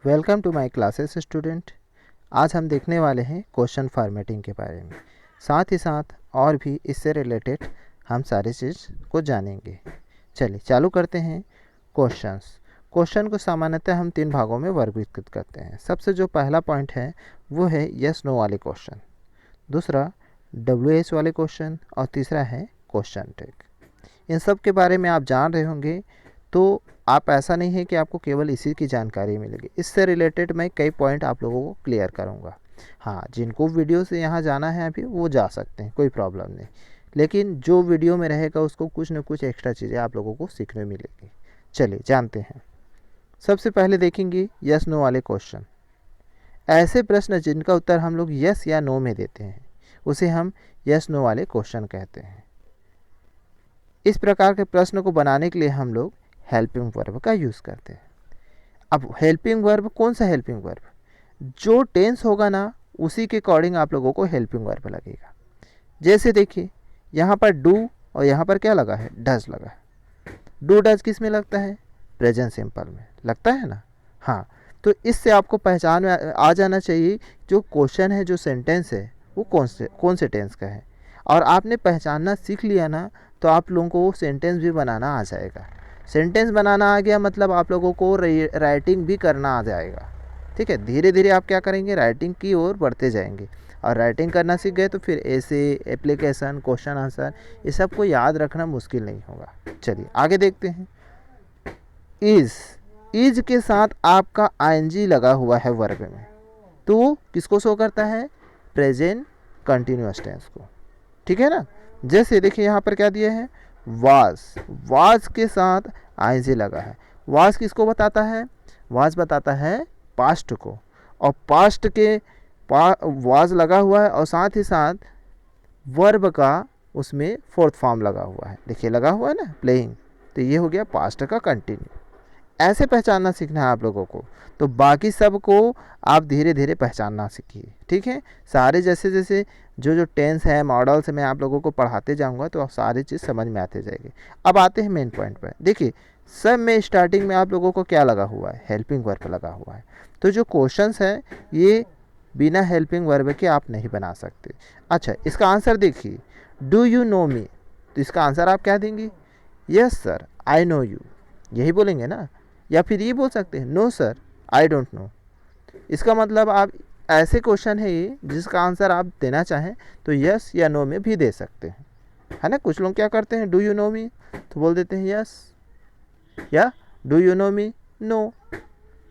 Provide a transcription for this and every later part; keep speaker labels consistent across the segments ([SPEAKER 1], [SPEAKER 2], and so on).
[SPEAKER 1] Welcome to my classes student. आज हम देखने वाले हैं क्वेश्चन फॉर्मेटिंग के बारे में। साथ ही साथ और भी इससे रिलेटेड हम सारी चीज़ को जानेंगे। चलिए चालू करते हैं। क्वेश्चन को सामान्यतः हम 3 भागों में वर्गीकृत करते हैं। सबसे जो पहला पॉइंट है वो है यस नो वाले क्वेश्चन, दूसरा WH वाले क्वेश्चन और तीसरा है क्वेश्चन टैग। इन सब के बारे में आप जान रहे होंगे, तो आप ऐसा नहीं है कि आपको केवल इसी की जानकारी मिलेगी। इससे रिलेटेड मैं कई पॉइंट आप लोगों को क्लियर करूंगा। हाँ, जिनको वीडियो से यहाँ जाना है अभी वो जा सकते हैं, कोई प्रॉब्लम नहीं। लेकिन जो वीडियो में रहेगा उसको कुछ न कुछ एक्स्ट्रा चीज़ें आप लोगों को सीखने मिलेगी। चलिए जानते हैं। सबसे पहले देखेंगे यस नो वाले क्वेश्चन। ऐसे प्रश्न जिनका उत्तर हम लोग यस या नो में देते हैं उसे हम यस नो वाले क्वेश्चन कहते हैं। इस प्रकार के प्रश्न को बनाने के लिए हम लोग हेल्पिंग वर्ब का यूज़ करते हैं। अब हेल्पिंग वर्ब कौन सा हेल्पिंग वर्ब? जो टेंस होगा ना उसी के अकॉर्डिंग आप लोगों को हेल्पिंग वर्ब लगेगा। जैसे देखिए यहाँ पर डू और यहाँ पर क्या लगा है? डज लगा है। डू डज किस में लगता है? प्रेजेंट सिंपल में लगता है ना। हाँ, तो इससे आपको पहचान में आ जाना चाहिए जो क्वेश्चन है, जो सेंटेंस है वो कौन से टेंस का है। और आपने पहचानना सीख लिया ना तो आप लोगों को सेंटेंस भी बनाना आ जाएगा। सेंटेंस बनाना आ गया मतलब आप लोगों को राइटिंग भी करना आ जाएगा। ठीक है, धीरे धीरे आप क्या करेंगे? राइटिंग की ओर बढ़ते जाएंगे। और राइटिंग करना सीख गए तो फिर ऐसे एप्लीकेशन, क्वेश्चन आंसर ये सब को याद रखना मुश्किल नहीं होगा। चलिए आगे देखते हैं। इज के साथ आपका आईएनजी लगा हुआ है वर्ब में, तो किसको शो करता है? प्रेजेंट कंटिन्यूअस टेंस को। ठीक है ना। जैसे देखिए यहाँ पर क्या दिया है? वाज के साथ आईएनजी लगा है। वाज किसको बताता है? वाज बताता है पास्ट को, और पास्ट के वाज लगा हुआ है और साथ ही साथ वर्ब का उसमें फोर्थ फॉर्म लगा हुआ है। देखिए लगा हुआ है ना, प्लेइंग, तो ये हो गया पास्ट का कंटिन्यू। ऐसे पहचानना सीखना है आप लोगों को, तो बाकी सब को आप धीरे धीरे पहचानना सीखिए। ठीक है, सारे जैसे जैसे जो टेंस है, मॉडल्स मैं आप लोगों को पढ़ाते जाऊंगा तो आप सारी चीज़ समझ में आते जाएगी। अब आते हैं मेन पॉइंट पर। देखिए सब में स्टार्टिंग में आप लोगों को क्या लगा हुआ है? हेल्पिंग वर्ब लगा हुआ है। तो जो क्वेश्चंस है ये बिना हेल्पिंग वर्ब के आप नहीं बना सकते। अच्छा, इसका आंसर देखिए, डू यू नो मी, तो इसका आंसर आप क्या देंगे? Yes sir I know you, यही बोलेंगे ना। या फिर ये बोल सकते हैं no sir I don't know. इसका मतलब आप ऐसे क्वेश्चन है ये जिसका आंसर आप देना चाहें तो यस या नो में भी दे सकते हैं, है ना। कुछ लोग क्या करते हैं, डू यू नो मी तो बोल देते हैं यस, या do you know me know.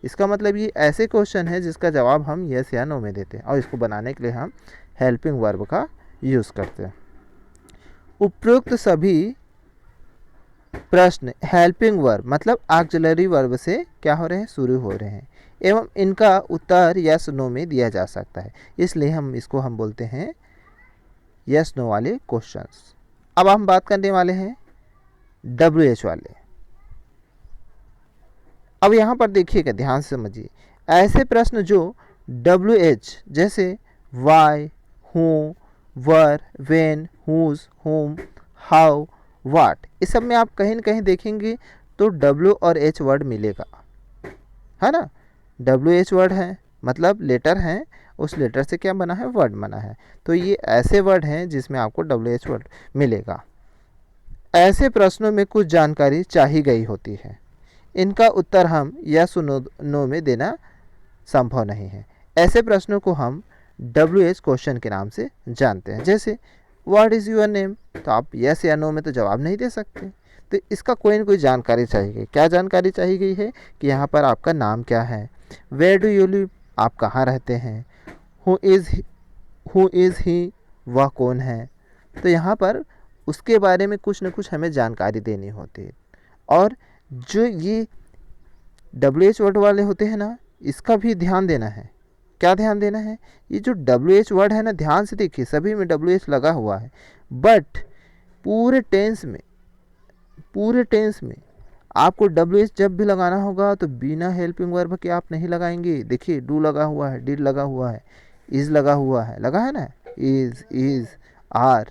[SPEAKER 1] इसका मतलब ये ऐसे क्वेश्चन है जिसका जवाब हम यस या नो में देते हैं, और इसको बनाने के लिए हम हेल्पिंग वर्ब का यूज़ करते हैं। उपरोक्त सभी प्रश्न हेल्पिंग वर्ब मतलब ऑक्सिलरी वर्ब से क्या हो रहे हैं? शुरू हो रहे हैं, एवं इनका उत्तर यस नो में दिया जा सकता है। इसलिए हम इसको बोलते हैं यस नो वाले क्वेश्चंस। अब हम बात करने वाले हैं WH वाले। अब यहाँ पर देखिएगा, ध्यान से समझिए। ऐसे प्रश्न जो WH जैसे why, who, where, when, whose, whom, how, what, इस सब में आप कहीं न कहीं देखेंगे तो W और H वर्ड मिलेगा, है ना। WH वर्ड है मतलब लेटर है, उस लेटर से क्या बना है? वर्ड बना है। तो ये ऐसे वर्ड हैं जिसमें आपको WH वर्ड मिलेगा। ऐसे प्रश्नों में कुछ जानकारी चाहिए गई होती है, इनका उत्तर हम यस नो में देना संभव नहीं है। ऐसे प्रश्नों को हम WH क्वेश्चन के नाम से जानते हैं। जैसे व्हाट इज़ योर नेम, तो आप यस या नो में तो जवाब नहीं दे सकते, तो इसका कोई ना कोई जानकारी चाहिए गई। क्या जानकारी चाहिए गई है कि यहाँ पर आपका नाम क्या है? वेयर डू यू लिव, आप कहाँ रहते हैं? हु इज़ ही, वह कौन है? तो यहाँ पर उसके बारे में कुछ न कुछ हमें जानकारी देनी होती है। और जो ये WH वर्ड वाले होते हैं ना, इसका भी ध्यान देना है। क्या ध्यान देना है? ये जो WH वर्ड है ना, ध्यान से देखिए, सभी में WH लगा हुआ है, बट पूरे टेंस में आपको WH जब भी लगाना होगा तो बिना हेल्पिंग वर्ब के आप नहीं लगाएंगे। देखिए डू लगा हुआ है, डिड लगा हुआ है, इज लगा हुआ है, लगा है ना, इज, आर।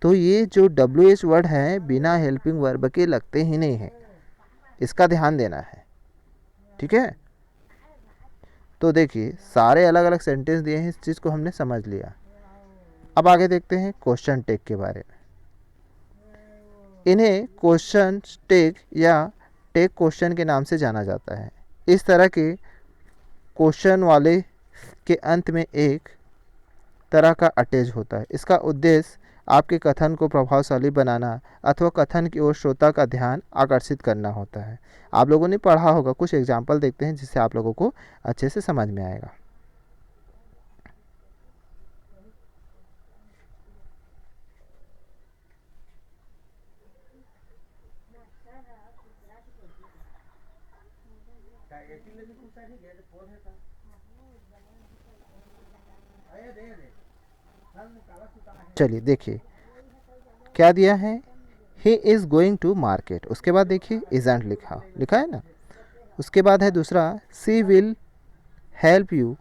[SPEAKER 1] तो ये जो WH वर्ड है बिना हेल्पिंग वर्ब के लगते ही नहीं है, इसका ध्यान देना है। ठीक है। तो देखिए सारे अलग अलग सेंटेंस दिए हैं, इस चीज़ को हमने समझ लिया। अब आगे देखते हैं क्वेश्चन टेक के बारे में। इन्हें क्वेश्चन टेक या टेक क्वेश्चन के नाम से जाना जाता है। इस तरह के क्वेश्चन वाले के अंत में एक तरह का अटैच होता है। इसका उद्देश्य आपके कथन को प्रभावशाली बनाना अथवा कथन की ओर श्रोता का ध्यान आकर्षित करना होता है। आप लोगों ने पढ़ा होगा, कुछ एग्जाम्पल देखते हैं जिससे आप लोगों को अच्छे से समझ में आएगा। चलिए देखिए क्या दिया है, he is going to market. उसके बाद देखिए इज़ंट लिखा लिखा है ना। उसके बाद है दूसरा, सी विल हेल्प यू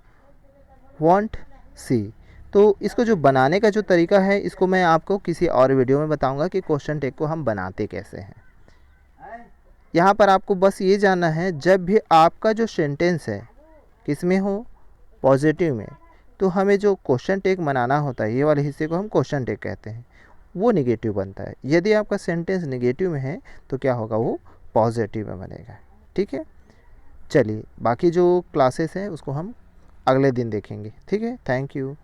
[SPEAKER 1] वॉन्ट सी। तो इसको जो बनाने का जो तरीका है, इसको मैं आपको किसी और वीडियो में बताऊंगा कि क्वेश्चन टेक को हम बनाते कैसे हैं। यहाँ पर आपको बस ये जानना है, जब भी आपका जो सेंटेंस है किस में हो, पॉजिटिव में, तो हमें जो क्वेश्चन टेक बनाना होता है, ये वाले हिस्से को हम क्वेश्चन टेक कहते हैं, वो निगेटिव बनता है। यदि आपका सेंटेंस निगेटिव में है तो क्या होगा, वो पॉजिटिव में बनेगा। ठीक है, चलिए बाकी जो क्लासेस हैं उसको हम अगले दिन देखेंगे। ठीक है, थैंक यू।